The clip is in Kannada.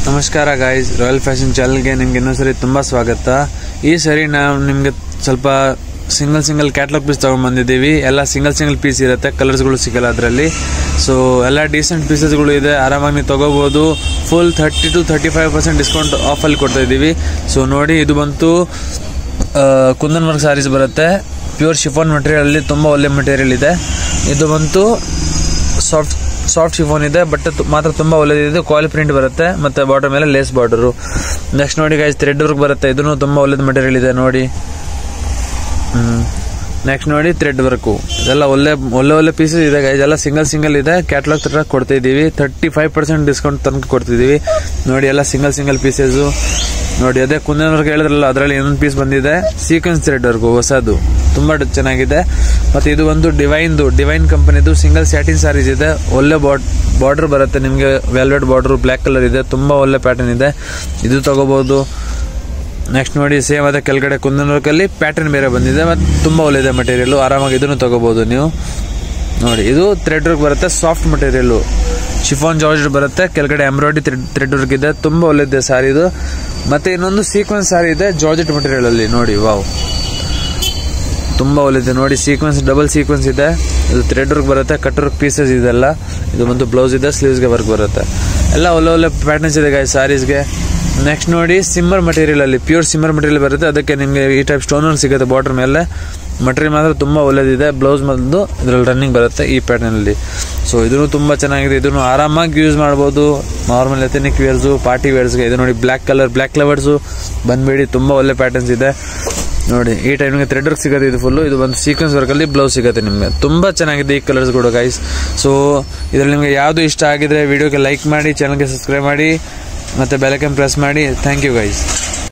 ನಮಸ್ಕಾರ ಗಾಯ್ಸ್, ರಾಯಲ್ ಫ್ಯಾಷನ್ ಚಾನಲ್ಗೆ ನಿಮ್ಗೆ ಇನ್ನೊಂದ್ಸರಿ ತುಂಬಾ ಸ್ವಾಗತ. ಈ ಸರಿ ನಾವು ನಿಮ್ಗೆ ಸ್ವಲ್ಪ ಸಿಂಗಲ್ ಕ್ಯಾಟಲಾಗ್ ಪೀಸ್ ತಗೊಂಡ್ಬಂದಿದ್ದೀವಿ. ಎಲ್ಲ ಸಿಂಗಲ್ ಪೀಸ್ ಇರುತ್ತೆ, ಕಲರ್ಸ್ಗಳು ಸಿಗಲ್ಲ ಅದರಲ್ಲಿ. ಸೊ ಎಲ್ಲ ಡೀಸೆಂಟ್ ಪೀಸಸ್ಗಳು ಇದೆ, ಆರಾಮಾಗಿ ನೀವು ತಗೋಬಹುದು. ಫುಲ್ 30 to 35% ಡಿಸ್ಕೌಂಟ್ ಆಫಲ್ಲಿ ಕೊಡ್ತಾ ಇದ್ದೀವಿ. ಸೊ ನೋಡಿ, ಇದು ಬಂತು ಕುಂದನ್ ವರ್ಕ್ ಸಾರೀಸ್ ಬರುತ್ತೆ. ಪ್ಯೂರ್ ಶಿಫಾನ್ ಮೆಟೀರಿಯಲ್ ಅಲ್ಲಿ ತುಂಬಾ ಒಳ್ಳೆ ಮೆಟೀರಿಯಲ್ ಇದೆ. ಇದು ಬಂತು ಸಾಫ್ಟ್ ಶಿಫಾನ್ ಇದೆ, ಬಟ್ ಮಾತ್ರ ತುಂಬಾ ಒಳ್ಳೆದಿದೆ. ಕ್ವಾಲಿ ಪ್ರಿಂಟ್ ಬರುತ್ತೆ, ಮತ್ತೆ ಬಾರ್ಡರ್ ಮೇಲೆ ಲೇಸ್ ಬಾರ್ಡರ್. ನೆಕ್ಸ್ಟ್ ನೋಡಿ ಗೈಸ್, ಥ್ರೆಡ್ ವರ್ಕ್ ಬರುತ್ತೆ. ಇದನ್ನು ತುಂಬಾ ಒಳ್ಳೆದ ಮೆಟೀರಿಯಲ್ ಇದೆ ನೋಡಿ. ನೆಕ್ಸ್ಟ್ ನೋಡಿ, ಥ್ರೆಡ್ ವರ್ಕ್. ಇದೆಲ್ಲ ಒಳ್ಳೆ ಪೀಸಸ್ ಇದೆ ಗೈಸ್. ಎಲ್ಲ ಸಿಂಗಲ್ ಇದೆ. ಕ್ಯಾಟಲಾಗ್ ತರ ಕೊಡ್ತಾ ಇದೀವಿ. 35% ಡಿಸ್ಕೌಂಟ್ ತನಕ ಕೊಡ್ತಿದೀವಿ ನೋಡಿ. ಎಲ್ಲ ಸಿಂಗಲ್ ಪೀಸಸ್ ನೋಡಿ. ಅದೇ ಕುಂದನ್ ವರ್ಕ್ ಹೇಳಿದ್ರಲ್ಲ, ಅದರಲ್ಲಿ ಇನ್ನೊಂದು ಪೀಸ್ ಬಂದಿದೆ, ಸೀಕ್ವೆನ್ಸ್ ಥ್ರೆಡ್ ವರ್ಕ್ ಹೊಸದು, ತುಂಬಾ ಚೆನ್ನಾಗಿದೆ. ಮತ್ತೆ ಇದು ಒಂದು ಡಿವೈನ್ ಕಂಪನಿದು ಸಿಂಗಲ್ ಸ್ಯಾಟಿನ್ ಸಾರೀಸ್ ಇದೆ. ಒಳ್ಳೆ ಬಾರ್ಡರ್ ಬರುತ್ತೆ ನಿಮಗೆ, ವೆಲ್ವೆಟ್ ಬಾರ್ಡರ್, ಬ್ಲಾಕ್ ಕಲರ್ ಇದೆ, ತುಂಬಾ ಒಳ್ಳೆ ಪ್ಯಾಟರ್ನ್ ಇದೆ. ಇದು ತಗೋಬಹುದು. ನೆಕ್ಸ್ಟ್ ನೋಡಿ, ಸೇಮ್ ಅದೇ ಕೆಳಗಡೆ ಕುಂದನ್ ವರ್ಕ್ ಅಲ್ಲಿ ಪ್ಯಾಟರ್ನ್ ಬೇರೆ ಬಂದಿದೆ, ಮತ್ತೆ ತುಂಬಾ ಒಳ್ಳೆದಿದೆ ಮೆಟೀರಿಯಲ್. ಆರಾಮಾಗಿ ಇದನ್ನು ತಗೋಬಹುದು ನೀವು ನೋಡಿ. ಇದು ಥ್ರೆಡ್ ವರ್ಕ್ ಬರುತ್ತೆ, ಸಾಫ್ಟ್ ಮೆಟೀರಿಯಲ್, ಶಿಫಾನ್ ಜಾರ್ಜ್ ಬರುತ್ತೆ. ಕೆಳಗಡೆ ಎಂಬ್ರಾಯ್ಡ್ರಿ ಥ್ರೆಡ್ ವರ್ಕ್ ಇದೆ, ತುಂಬಾ ಒಳ್ಳೆದಿದೆ ಸಾರಿ ಇದು. ಮತ್ತೆ ಇನ್ನೊಂದು ಸೀಕ್ವೆನ್ಸ್ ಸಾರಿ ಇದೆ ಜಾರ್ಜೆಟ್ ಮೆಟೀರಿಯಲ್ ಅಲ್ಲಿ ನೋಡಿ. ವಾವ್, ತುಂಬಾ ಒಳ್ಳೆದಿದೆ ನೋಡಿ. ಡಬಲ್ ಸೀಕ್ವೆನ್ಸ್ ಇದೆ. ಇದು ಥ್ರೆಡ್ ವರ್ಕ್ ಬರುತ್ತೆ, ಕಟ್ ವರ್ಕ್ ಪೀಸಸ್ ಇದೆಲ್ಲ. ಇದು ಒಂದು ಬ್ಲೌಸ್ ಇದೆ, ಸ್ಲೀವ್ಸ್ಗೆ ವರ್ಕ್ ಬರುತ್ತೆ. ಎಲ್ಲ ಒಳ್ಳೆ ಪ್ಯಾಟರ್ನ್ಸ್ ಇದೆ ಗಾಯ್ಸ್ ಸಾರೀಸ್ಗೆ. ನೆಕ್ಸ್ಟ್ ನೋಡಿ, ಸಿಮ್ಮರ್ ಮೆಟೀರಿಯಲ್ ಅಲ್ಲಿ ಪ್ಯೂರ್ ಸಿಮ್ಮರ್ ಮೆಟೀರಿಯಲ್ ಬರುತ್ತೆ. ಅದಕ್ಕೆ ನಿಮಗೆ ಈ ಟೈಪ್ ಸ್ಟೋನ್ ಸಿಗುತ್ತೆ ಬಾರ್ಡರ್ ಮೇಲೆ. ಮೆಟೀರಿಯಲ್ ಮಾತ್ರ ತುಂಬಾ ಒಳ್ಳೆದಿದೆ. ಬ್ಲೌಸ್ ಬಂದು ಇದರಲ್ಲಿ ರನ್ನಿಂಗ್ ಬರುತ್ತೆ ಈ ಪ್ಯಾಟರ್ನ್ ಅಲ್ಲಿ. ಸೊ ಇದನ್ನು ತುಂಬಾ ಚೆನ್ನಾಗಿದೆ. ಇದನ್ನು ಆರಾಮಾಗಿ ಯೂಸ್ ಮಾಡಬಹುದು. ನಾರ್ಮಲ್ ಎಥನಿಕ್ ವೇರ್ಸ್, ಪಾರ್ಟಿ ವೇರ್ಸ್ಗೆ. ಇದು ನೋಡಿ, ಬ್ಲಾಕ್ ಕ್ಲವರ್ಸ್ ಬಂದ್ಬೇಡಿ, ತುಂಬಾ ಒಳ್ಳೆ ಪ್ಯಾಟರ್ನ್ಸ್ ಇದೆ ನೋಡಿ. ಈ ಟೈಮ್ ನಿಮಗೆ ಥ್ರೆಡ್ ವರ್ಕ್ ಸಿಗುತ್ತೆ. ಇದು ಫುಲ್, ಇದು ಒಂದು ಸೀಕ್ವೆನ್ಸ್ ವರ್ಕ್ ಅಲ್ಲಿ ಬ್ಲೌಸ್ ಸಿಗುತ್ತೆ ನಿಮಗೆ. ತುಂಬಾ ಚೆನ್ನಾಗಿದೆ ಈ ಕಲರ್ಸ್ ಕೂಡ ಗೈಸ್. ಸೊ ಇದರಲ್ಲಿ ನಿಮಗೆ ಯಾವ್ದು ಇಷ್ಟ ಆಗಿದ್ರೆ ವಿಡಿಯೋಗೆ ಲೈಕ್ ಮಾಡಿ, ಚಾನಲ್ಗೆ ಸಬ್ಸ್ಕ್ರೈಬ್ ಮಾಡಿ, ಮತ್ತೆ ಬೆಲ್ ಐಕಾನ್ ಪ್ರೆಸ್ ಮಾಡಿ. Thank you guys.